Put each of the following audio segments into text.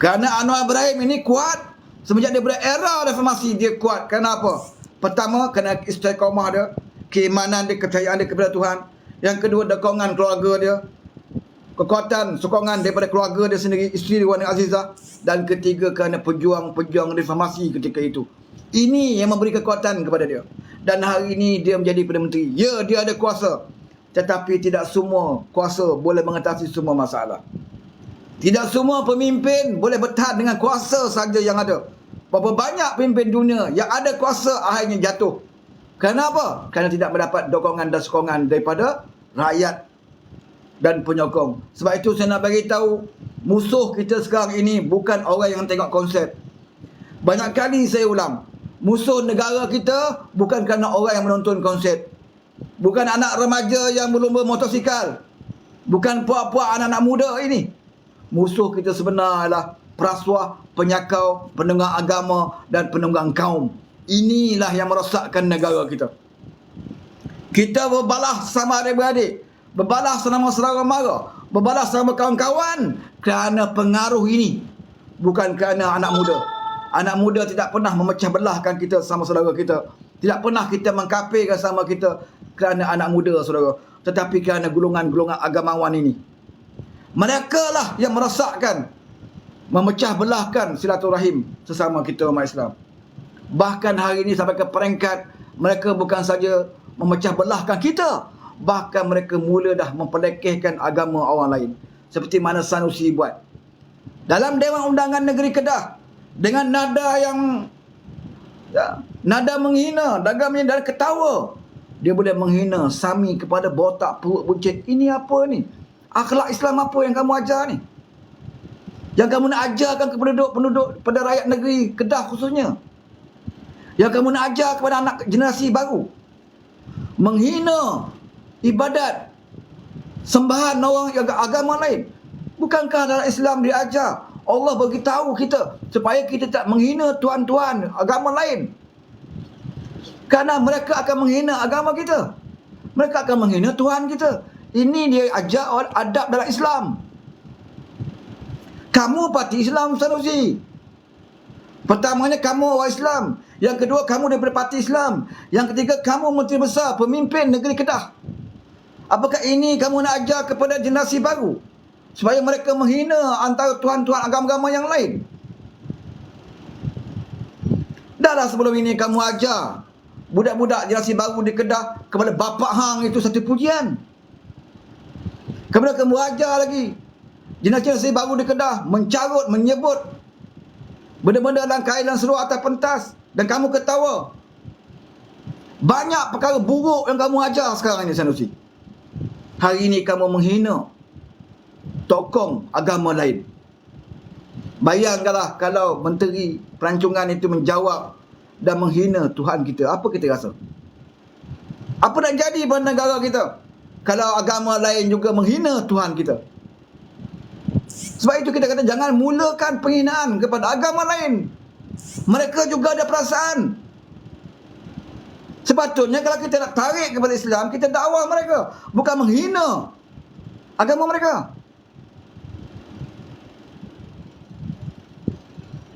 Kerana Anwar Ibrahim ini kuat. Semenjak daripada era reformasi dia kuat. Kenapa? Pertama, kerana istiqamah dia, keimanan dia, kepercayaan dia kepada Tuhan. Yang kedua, dukungan keluarga dia, kekuatan, sokongan daripada keluarga dia sendiri, isteri Wan Azizah. Dan ketiga, kerana pejuang-pejuang reformasi ketika itu. Ini yang memberi kekuatan kepada dia. Dan hari ini dia menjadi Perdana Menteri. Ya, dia ada kuasa. Tetapi tidak semua kuasa boleh mengatasi semua masalah. Tidak semua pemimpin boleh bertahan dengan kuasa saja yang ada. Berapa banyak pemimpin dunia yang ada kuasa akhirnya jatuh. Kenapa? Kerana tidak mendapat dokongan dan sokongan daripada rakyat dan penyokong. Sebab itu saya nak bagi tahu, musuh kita sekarang ini bukan orang yang tengok konsert. Banyak kali saya ulang, musuh negara kita bukan kerana orang yang menonton konsert. Bukan anak remaja yang berlumba motosikal. Bukan puak-puak anak-anak muda ini. Musuh kita sebenar adalah perasuah, penyakau, penunggang agama dan penunggang kaum. Inilah yang merosakkan negara kita. Kita berbalas sama adik-beradik, berbalas sama saudara mara, berbalas sama kawan-kawan kerana pengaruh ini. Bukan kerana anak muda. Anak muda tidak pernah memecah belahkan kita sama saudara kita. Tidak pernah kita mengkafirkan sama kita kerana anak muda, saudara. Tetapi kerana golongan-golongan agamawan ini. Mereka lah yang merosakkan, memecah belahkan silaturahim sesama kita umat Islam. Bahkan hari ini sampai ke peringkat mereka bukan saja memecah belahkan kita, bahkan mereka mula dah mempelekehkan agama orang lain. Seperti mana Sanusi buat. Dalam Dewan Undangan Negeri Kedah, dengan nada yang nada menghina, dagamnya dan ketawa. Dia boleh menghina Sami kepada botak perut buncit. Ini apa ni? Akhlak Islam apa yang kamu ajar ni? Yang kamu nak ajarkan kepada penduduk, pada rakyat negeri Kedah khususnya. Yang kamu nak ajar kepada anak generasi baru. Menghina ibadat, sembahan orang agama lain. Bukankah dalam Islam dia ajar, Allah beritahu kita supaya kita tak menghina tuan-tuan agama lain. Kerana mereka akan menghina agama kita. Mereka akan menghina Tuhan kita. Ini dia ajar adab dalam Islam. Kamu parti Islam, Sanusi. Pertamanya kamu orang Islam. Yang kedua kamu daripada parti Islam. Yang ketiga kamu menteri besar, pemimpin negeri Kedah. Apakah ini kamu nak ajar kepada generasi baru? Supaya mereka menghina antara tuan-tuan agama-agama yang lain. Dahlah sebelum ini kamu ajar budak-budak generasi baru di Kedah kepada Bapak Hang itu satu pujian. Kemudian kamu ajar lagi generasi baru di Kedah mencarut, menyebut benda-benda dalam kain dan seluar atas pentas dan kamu ketawa. Banyak perkara buruk yang kamu ajar sekarang ini, Sanusi. Hari ini kamu menghina tokoh agama lain. Bayangkanlah kalau Menteri Pelancongan itu menjawab dan menghina Tuhan kita. Apa kita rasa? Apa nak jadi pada negara kita kalau agama lain juga menghina Tuhan kita? Sebab itu kita kata jangan mulakan penghinaan kepada agama lain. Mereka juga ada perasaan. Sepatutnya kalau kita nak tarik kepada Islam, kita dakwah mereka, bukan menghina agama mereka.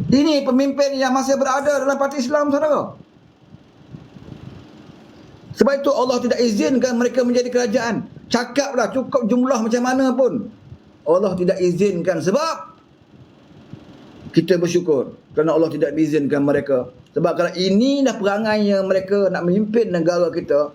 Ini pemimpin yang masih berada dalam parti Islam, saudara. Sebab itu Allah tidak izinkan mereka menjadi kerajaan. Cakaplah cukup jumlah macam mana pun, Allah tidak izinkan. Sebab kita bersyukur kerana Allah tidak izinkan mereka. Sebab kalau ini dah perangai yang mereka nak memimpin negara kita,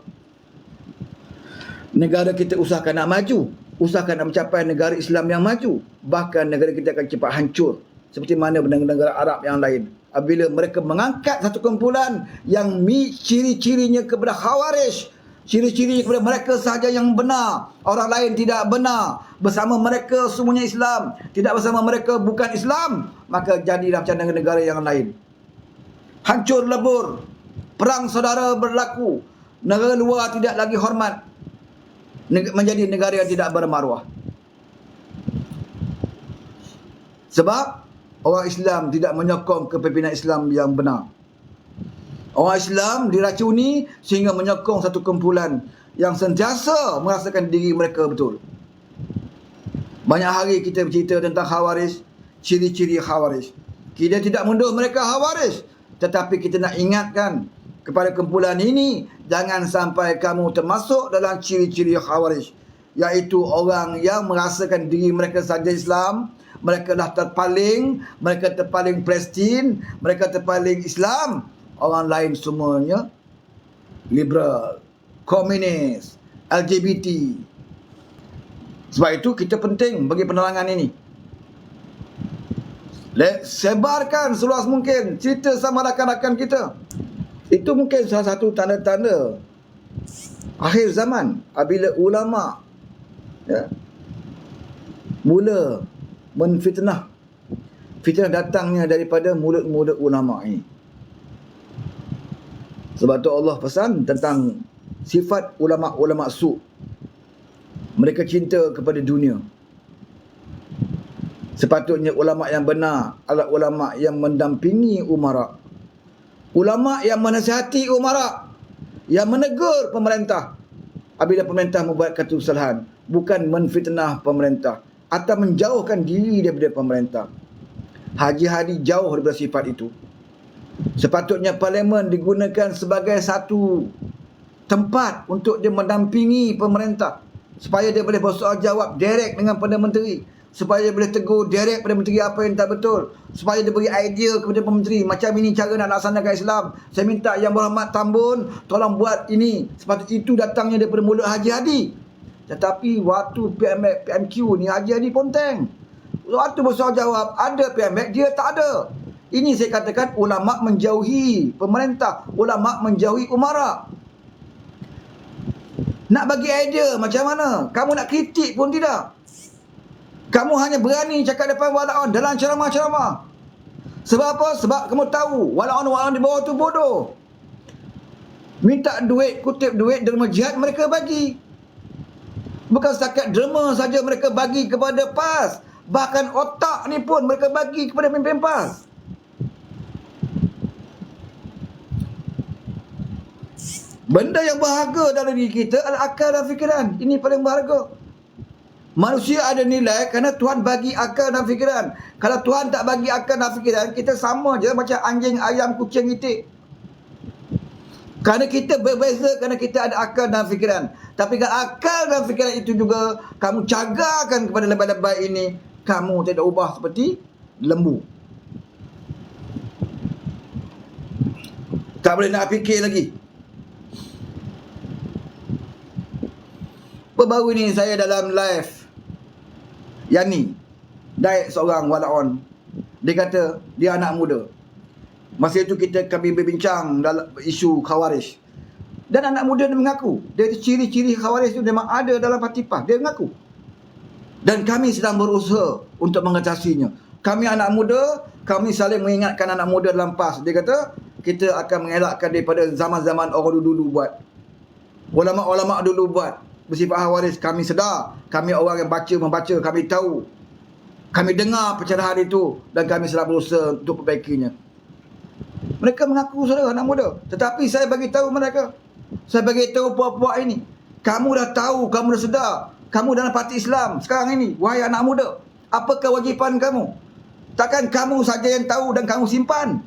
negara kita usahakan nak maju, usahakan nak mencapai negara Islam yang maju. Bahkan negara kita akan cepat hancur seperti mana negara Arab yang lain. Apabila mereka mengangkat satu kumpulan yang ciri-cirinya kepada Khawarij, ciri-ciri kepada mereka sahaja yang benar, orang lain tidak benar, bersama mereka semuanya Islam, tidak bersama mereka bukan Islam, maka jadilah macam negara yang lain. Hancur lebur, perang saudara berlaku, negara luar tidak lagi hormat, menjadi negara yang tidak bermaruah. Sebab orang Islam tidak menyokong kepimpinan Islam yang benar. Orang Islam diracuni sehingga menyokong satu kumpulan yang sentiasa merasakan diri mereka betul. Banyak hari kita bercerita tentang Khawarij, ciri-ciri Khawarij. Kita tidak menuduh mereka Khawarij, tetapi kita nak ingatkan kepada kumpulan ini, jangan sampai kamu termasuk dalam ciri-ciri Khawarij, iaitu orang yang merasakan diri mereka saja Islam, mereka dah terpaling, mereka terpaling Palestin, mereka terpaling Islam, orang lain semuanya liberal, komunis, LGBT. Sebab itu kita penting bagi penerangan ini. Sebarkan seluas mungkin cerita sama rakan-rakan kita. Itu mungkin salah satu tanda-tanda akhir zaman, apabila ulama mula menfitnah. Fitnah datangnya daripada mulut-mulut ulama ini. Sebab tu Allah pesan tentang sifat ulama-ulama su'. Mereka cinta kepada dunia. Sepatutnya ulama yang benar adalah ulama yang mendampingi umara, ulama yang menasihati umara, yang menegur pemerintah apabila pemerintah membuat kesalahan, bukan menfitnah pemerintah atau menjauhkan diri daripada pemerintah. Haji Hadi jauh daripada sifat itu. Sepatutnya parlimen digunakan sebagai satu tempat untuk dia mendampingi pemerintah, supaya dia boleh bersoal jawab direct dengan Perdana Menteri, supaya dia boleh tegur direct Perdana Menteri apa yang tak betul, supaya dia beri idea kepada Perdana Menteri, macam ini cara nak laksanakan Islam, saya minta Yang Berhormat Tambun tolong buat ini. Sepatutnya itu datangnya daripada mulut Haji Hadi. Tetapi waktu PMQ ni Haji Hadi ponteng. Waktu bersoal jawab ada PMX, dia tak ada. Ini saya katakan ulama menjauhi pemerintah, ulama menjauhi umara. Nak bagi idea macam mana? Kamu nak kritik pun tidak. Kamu hanya berani cakap depan walaun dalam ceramah-ceramah. Sebab apa? Sebab kamu tahu walaun-walaun di bawah tu bodoh. Minta duit, kutip duit derma jihad mereka bagi. Bukan setakat derma saja mereka bagi kepada PAS, bahkan otak ni pun mereka bagi kepada pemimpin PAS. Benda yang berharga dalam diri kita adalah akal dan fikiran. Ini paling berharga. Manusia ada nilai kerana Tuhan bagi akal dan fikiran. Kalau Tuhan tak bagi akal dan fikiran, kita sama je macam anjing, ayam, kucing, itik. Kerana kita berbeza, kerana kita ada akal dan fikiran. Tapi kalau akal dan fikiran itu juga kamu cagarkan kepada lebay-lebay ini, kamu tidak ubah seperti lembu. Tak boleh nak fikir lagi. Baru ni saya dalam live Yani Daik seorang walaon. Dia kata dia anak muda. Masa itu kami berbincang dalam isu Khawarij. Dan anak muda dia mengaku dia ciri-ciri Khawarij itu memang ada dalam parti PAS. Dia mengaku. Dan kami sedang berusaha untuk mengatasinya. Kami anak muda, kami saling mengingatkan anak muda dalam PAS. Dia kata kita akan mengelakkan daripada zaman-zaman orang dulu buat. Ulama-ulama dulu buat bersifat Khawarij. Kami sedar, kami orang yang membaca, kami tahu, kami dengar pencerahan itu dan kami sedang berusaha untuk perbaikinya. Mereka mengaku saudara anak muda, tetapi saya bagi tahu mereka, saya bagi tahu puak-puak ini, kamu dah tahu, kamu dah sedar, kamu dalam parti Islam sekarang ini, wahai anak muda, apa kewajipan kamu? Takkan kamu saja yang tahu dan kamu simpan?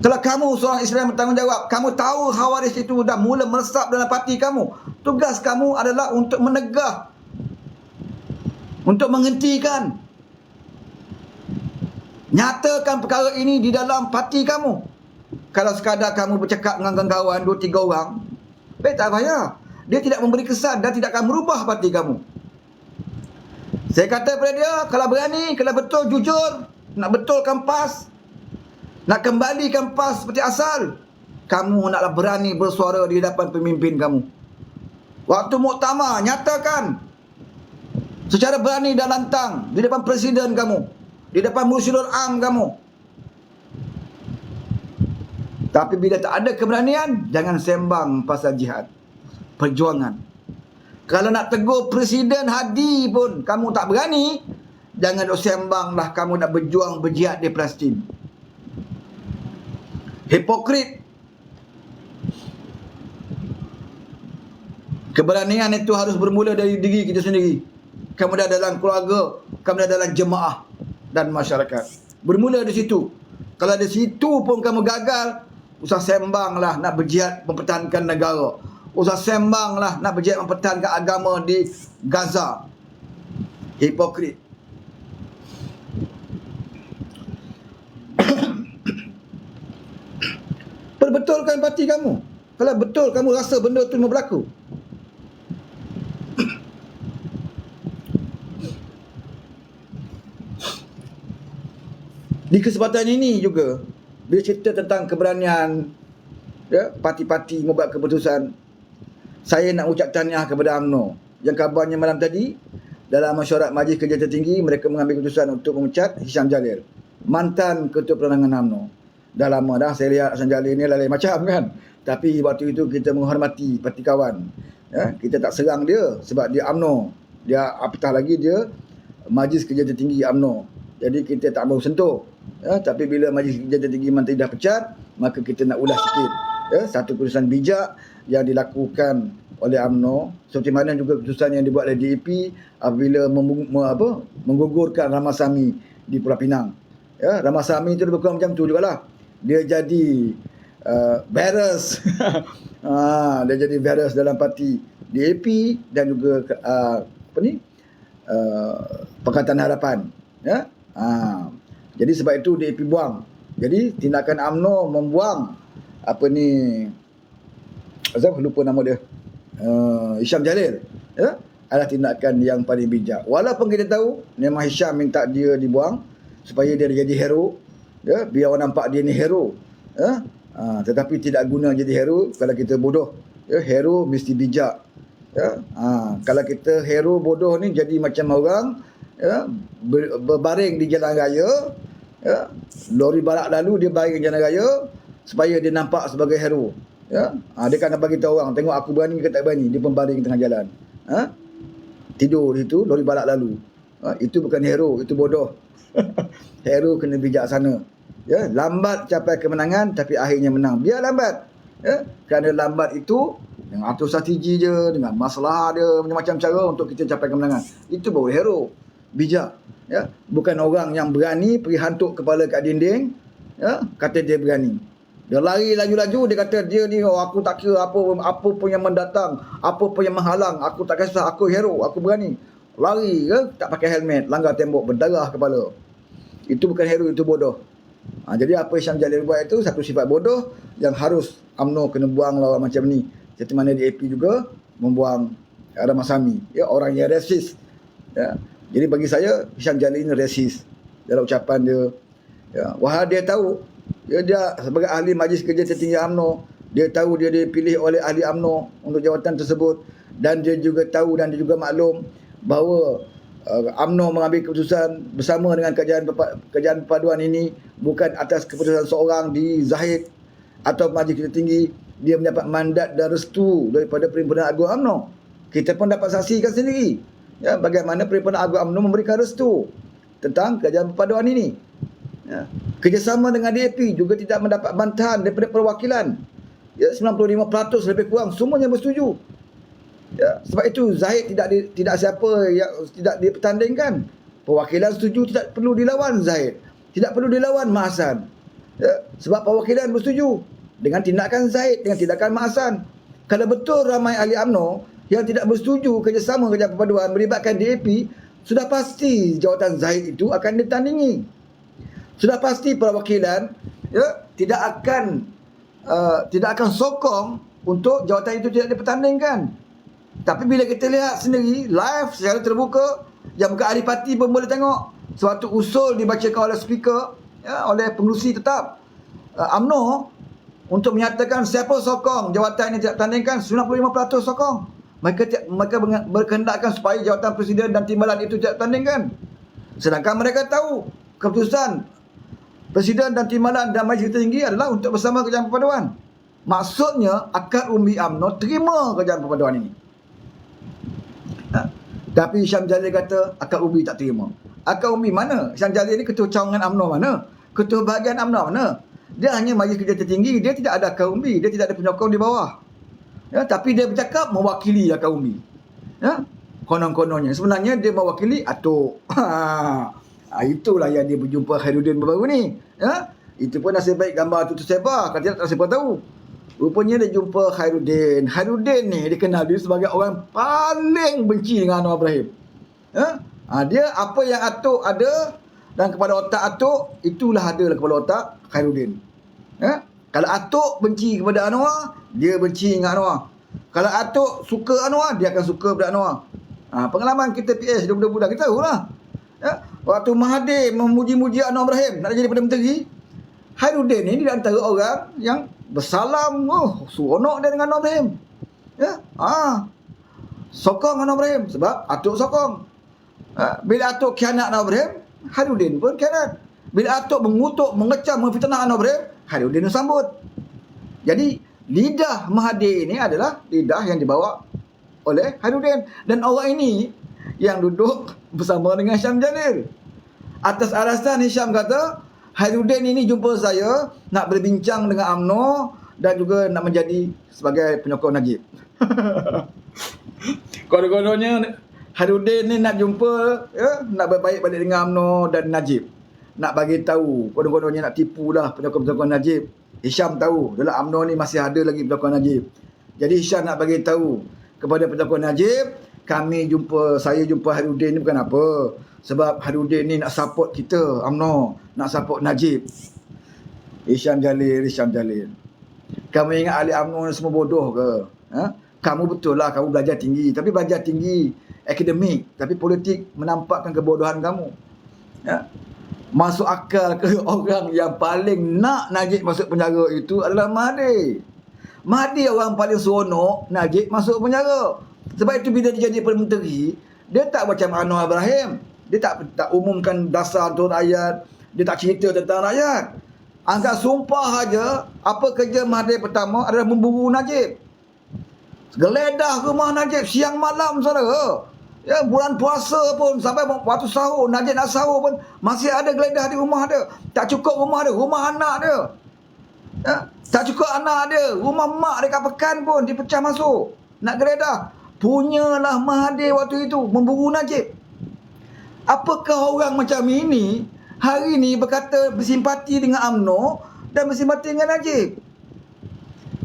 Kalau kamu seorang Islam yang bertanggungjawab, kamu tahu Khawarij itu dah mula meresap dalam parti kamu, tugas kamu adalah untuk menegah, untuk menghentikan, nyatakan perkara ini di dalam parti kamu. Kalau sekadar kamu bercakap dengan kawan 2-3 orang, tak payah. Dia tidak memberi kesan dan tidak akan merubah parti kamu. Saya kata kepada dia, kalau berani, kalau betul jujur, nak betulkan PAS, nak kembalikan PAS seperti asal, kamu naklah berani bersuara di hadapan pemimpin kamu. Waktu muktamar, nyatakan secara berani dan lantang di depan presiden kamu, di depan Mursyidul Am kamu. Tapi bila tak ada keberanian, jangan sembang pasal jihad, perjuangan. Kalau nak tegur Presiden Hadi pun kamu tak berani, jangan duk sembanglah kamu nak berjuang berjihad di Palestin. Hipokrit. Keberanian itu harus bermula dari diri kita sendiri. Kemudian dalam keluarga, kemudian dalam jemaah. dan masyarakat. Bermula di situ. Kalau di situ pun kamu gagal, usah sembanglah nak berjihad mempertahankan negara. Usah sembanglah nak berjihad mempertahankan agama di Gaza. Hipokrit. Perbetulkan parti kamu. Kalau betul kamu rasa benda tu berlaku. Di kesempatan ini juga, bila cerita tentang keberanian parti-parti membuat keputusan, saya nak ucap tahniah kepada UMNO. Yang kabarnya malam tadi, dalam mesyuarat Majlis Kerja Tertinggi, mereka mengambil keputusan untuk memecat Hisham Jalil, mantan Ketua Penerangan UMNO. Dah lama dah saya lihat Hisham Jalil ni lain macam kan. Tapi waktu itu kita menghormati parti kawan. Kita tak serang dia sebab dia UMNO. Dia apatah lagi dia Majlis Kerja Tertinggi UMNO. Jadi kita tak mahu sentuh. Tapi bila Majlis Kerja Tertinggi menteri dah pecat, maka kita nak ulas sikit. Satu keputusan bijak yang dilakukan oleh UMNO, seperti mana juga keputusan yang dibuat oleh DAP apabila menggugurkan Ramasamy di Pulau Pinang. Ramasamy itu lebih kurang macam tu jugalah. Dia jadi beres. Dia jadi beres dalam parti DAP dan juga Pakatan Harapan. Jadi sebab itu DAP buang. Jadi tindakan UMNO membuang lupa nama dia, Hisham Jalil, adalah tindakan yang paling bijak. Walaupun kita tahu memang Hisham minta dia dibuang supaya dia jadi hero, biar orang nampak dia ni hero, tetapi tidak guna jadi hero kalau kita bodoh. Hero mesti bijak. Kalau kita hero bodoh ni jadi macam orang berbaring di jalan raya, lori balak lalu dia baring di jalan raya supaya dia nampak sebagai hero. Dia kena bagi tahu orang, tengok aku berani ke tak berani. Dia pun baring tengah jalan. Tidur itu, lori balak lalu. Itu bukan hero, itu bodoh. Hero kena bijaksana. Lambat capai kemenangan tapi akhirnya menang. Biar lambat. Kerana lambat itu dengan atur strategi je, dengan masalah dia, macam-macam cara untuk kita capai kemenangan. Itu baru hero. Bijak. Bukan orang yang berani pergi hantuk kepala kat dinding, kata dia berani. Dia lari laju-laju, dia kata dia ni, aku tak kira apa pun yang mendatang, apa pun yang menghalang, aku tak kisah, aku hero, aku berani. Lari tak pakai helmet, langgar tembok, berdarah kepala. Itu bukan hero, itu bodoh. Jadi apa Hisham Jalil buat itu satu sifat bodoh yang harus UMNO kena buang lawan macam ni. Seperti mana DAP juga membuang Ramasamy, orang yang resis. Jadi bagi saya Hisham Jalil ini resis dalam ucapan dia. Wahal dia tahu, dia sebagai ahli Majlis Kerja Tertinggi UMNO, dia tahu dia dipilih oleh ahli UMNO untuk jawatan tersebut, dan dia juga tahu dan dia juga maklum bahawa UMNO mengambil keputusan bersama dengan kerajaan perpaduan ini bukan atas keputusan seorang di Zahid atau Majlis Kerja Tertinggi. Dia mendapat mandat dan restu daripada Perhimpunan Agung UMNO. Kita pun dapat saksikan sendiri bagaimana Perhimpunan Agung UMNO memberikan restu tentang kerajaan perpaduan ini. Kerjasama dengan DAP juga tidak mendapat bantahan daripada perwakilan. 95% lebih kurang semuanya bersetuju. Sebab itu Zahid tidak siapa yang tidak dipertandingkan. Perwakilan setuju tidak perlu dilawan Zahid, tidak perlu dilawan Mak Hassan. Sebab perwakilan bersetuju dengan tindakan Zahid, dengan tindakan Mak Hassan. Kalau betul ramai ahli UMNO yang tidak bersetuju kerjasama kerajaan perpaduan melibatkan DAP, sudah pasti jawatan Zahid itu akan ditandingi. Sudah pasti perwakilan tidak akan sokong untuk jawatan itu tidak dipertandingkan. Tapi bila kita lihat sendiri live secara terbuka, yang bukan ahli parti pun boleh tengok, suatu usul dibacakan oleh speaker, oleh pengerusi tetap UMNO untuk menyatakan siapa sokong jawatan ini tidak ditandingkan. 95% sokong. Mereka berkehendakkan supaya jawatan presiden dan timbalan itu tidak ditandingkan. Sedangkan mereka tahu keputusan Presiden dan timbalan dan Majlis Tertinggi adalah untuk bersama kerajaan perpaduan. Maksudnya akar umbi UMNO terima kerajaan perpaduan ini. Tapi Hisham Jalil kata akar umbi tak terima. Akar umbi mana? Hisham Jalil ni ketua cawangan UMNO mana? Ketua bahagian UMNO mana? Dia hanya Majlis Kerja Tertinggi, dia tidak ada akar umbi, dia tidak ada penyokong di bawah. Tapi dia bercakap mewakili akar umbi. Konon-kononnya sebenarnya dia mewakili Atok. Itulah yang dia berjumpa Khairuddin baru ni. Itu pun nasib baik gambar tu tersebar. Kalau tidak tak siapa tahu. Rupanya dia jumpa Khairuddin. Khairuddin ni dikenal dia sebagai orang paling benci dengan Anwar Ibrahim. Dia apa yang Atuk ada dan kepala otak Atuk, itulah ada dalam kepala otak Khairuddin. Kalau Atuk benci kepada Anwar, dia benci dengan Anwar. Kalau Atuk suka Anwar, dia akan suka kepada Anwar. Pengalaman kita PS dia budak-budak kita tahulah. Waktu Mahathir memuji-muji Anwar Ibrahim nak jadi Perdana Menteri, Khairuddin ni di antara orang yang bersalam, seronok dia dengan Anwar Ibrahim. Sokong Anwar Ibrahim sebab Atuk sokong. Bila Atuk khianat Anwar Ibrahim, Khairuddin pun khianat. Bila Atuk mengutuk, mengecam, memfitnah Anwar Ibrahim, Khairuddin sambut. Jadi lidah Mahathir ni adalah lidah yang dibawa oleh Khairuddin. Dan orang ini yang duduk bersama dengan Hisham Jalil. Atas alasan Hisham kata, Khairuddin ini jumpa saya nak berbincang dengan UMNO dan juga nak menjadi sebagai penyokong Najib. Konon-kononnya Khairuddin ni nak jumpa, nak berbaik balik dengan UMNO dan Najib. Nak bagi tahu, konon-kononnya nak tipulah penyokong-penyokong Najib. Hisham tahu, dalam UMNO ni masih ada lagi penyokong Najib. Jadi Hisham nak bagi tahu kepada penyokong Najib, saya jumpa Khairuddin ni bukan apa. Sebab Khairuddin ni nak support kita, UMNO, nak support Najib. Hisham Jalil. Kamu ingat ahli UMNO ni semua bodoh ke? Kamu betul lah, kamu belajar tinggi. Tapi belajar tinggi akademik, tapi politik menampakkan kebodohan kamu. Masuk akal ke orang yang paling nak Najib masuk penjara itu adalah Mahathir. Mahathir orang paling seronok Najib masuk penjara. Sebab itu bila dia jadi Perdana Menteri, dia tak macam Anwar Ibrahim. Dia tak umumkan dasar untuk rakyat. Dia tak cerita tentang rakyat. Angkat sumpah aja, apa kerja Mahathir pertama adalah memburu Najib. Geledah rumah Najib siang malam, saudara. Bulan puasa pun sampai waktu sahur, Najib nak sahur pun masih ada geledah di rumah dia. Tak cukup rumah dia, rumah anak dia. Tak cukup anak dia, rumah mak dekat Pekan pun dipecah masuk. Nak geledah. Punyalah Mahathir waktu itu memburu Najib. Apakah orang macam ini hari ini berkata bersimpati dengan UMNO dan bersimpati dengan Najib?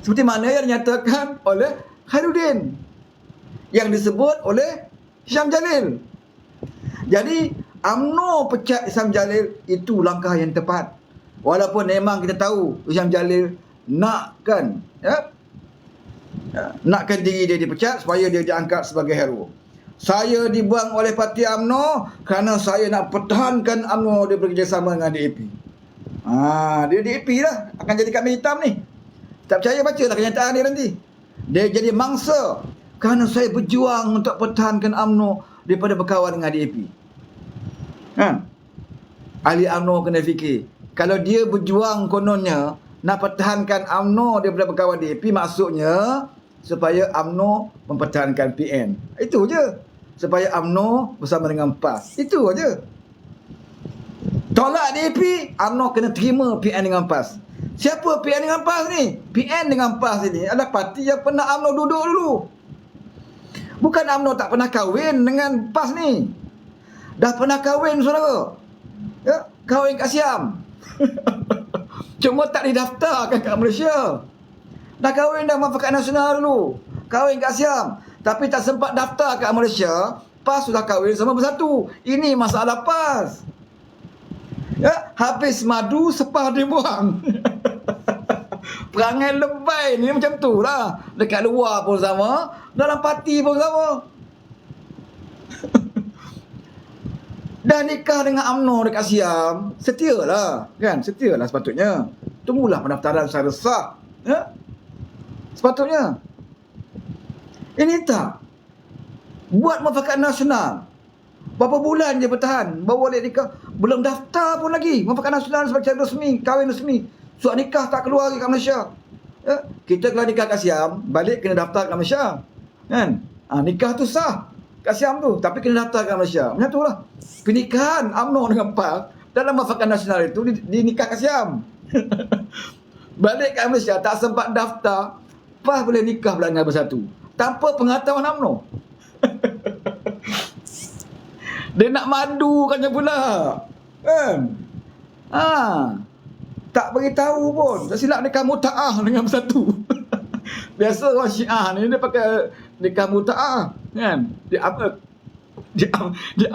Seperti mana yang dinyatakan oleh Khairuddin, yang disebut oleh Hisham Jalil. Jadi UMNO pecat Hisham Jalil itu langkah yang tepat. Walaupun memang kita tahu Hisham Jalil nakkan diri dia dipecat supaya dia diangkat sebagai hero. Saya dibuang oleh parti UMNO kerana saya nak pertahankan UMNO dia bekerjasama dengan DAP. Dia DAP lah akan jadi kambing hitam ni. Tak percaya, bacalah kenyataan dia nanti. Dia jadi mangsa kerana saya berjuang untuk pertahankan UMNO daripada berkawan dengan DAP. Ahli UMNO kena fikir, kalau dia berjuang kononnya nak pertahankan UMNO daripada berkawan DAP, maksudnya supaya UMNO mempertahankan PN. Itu je. Supaya UMNO bersama dengan PAS. Itu je. Tolak DAP, UMNO kena terima PN dengan PAS. Siapa PN dengan PAS ni? PN dengan PAS ini adalah parti yang pernah UMNO duduk dulu. Bukan UMNO tak pernah kahwin dengan PAS ni. Dah pernah kahwin, saudara. Kahwin kat Siam. Cuma tak didaftarkan kat Malaysia. Dah kahwin dah Muafakat Nasional dulu. Kahwin kat Siam. Tapi tak sempat daftar kat Malaysia. PAS sudah kahwin sama bersatu. Ini masalah PAS. Habis madu, sepah dibuang. Perangai lebay ni macam tu lah. Dekat luar pun sama, dalam parti pun sama. Dah nikah dengan UMNO dekat Siam, setialah. Kan? Setialah sepatutnya. Tunggulah pendaftaran secara sah. Sepatutnya. Ini tak. Buat Muafakat Nasional. Berapa bulan je bertahan. Baru balik nikah. Belum daftar pun lagi. Muafakat Nasional sebagai resmi. Kahwin resmi. Surat nikah tak keluar lagi kat Malaysia. Kita kalau nikah kat Siam, balik kena daftar kat Malaysia. Kan? Nikah tu sah kat Siam tu. Tapi kena daftar kat Malaysia. Macam tu lah. Pernikahan UMNO dengan PAS dalam Muafakat Nasional itu dinikah kat Siam. Balik kat Malaysia tak sempat daftar, PAS boleh nikah pula dengan bersatu. Tanpa pengetahuan UMNO. Dia nak madukannya pula. Kan? Tak beritahu pun. Tak silap nikah muta'ah dengan bersatu. Biasa orang Syiah ni dia pakai nikah muta'ah, kan? Dia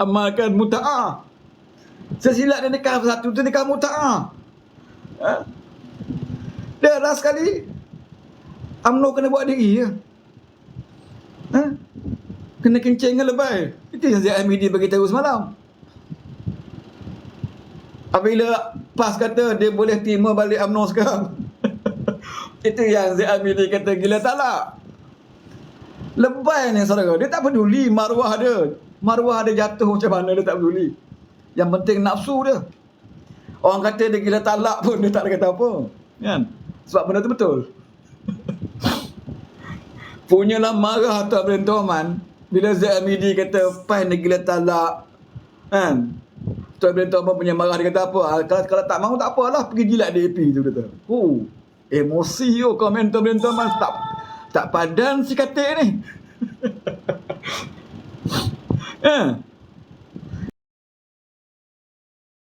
amalkan muta'ah. Sesilap dia nikah bersatu tu nikah muta'ah. Dia dah sekali UMNO kena buat diri je. Kena kencing dengan lebay. Itu yang ZMD bagi tahu semalam. Apabila PAS kata dia boleh terima balik UMNO sekarang. Itu yang ZMD kata gila talak. Lebay ni saudara. Dia tak peduli maruah dia. Maruah dia jatuh macam mana dia tak peduli. Yang penting nafsu dia. Orang kata dia gila talak pun dia tak ada kata apa. Kan? Sebab benda tu betul. Punyalah marah Tuan Presiden Toman bila ZMD kata PAS dia gila talak. Kan? Tuan Presiden Toman punya marah dia kata apa? Kalau tak mahu tak apalah, pergi jilat DAP tu kata. Emosi komen Tuan Presiden Toman tak padan si katik ni.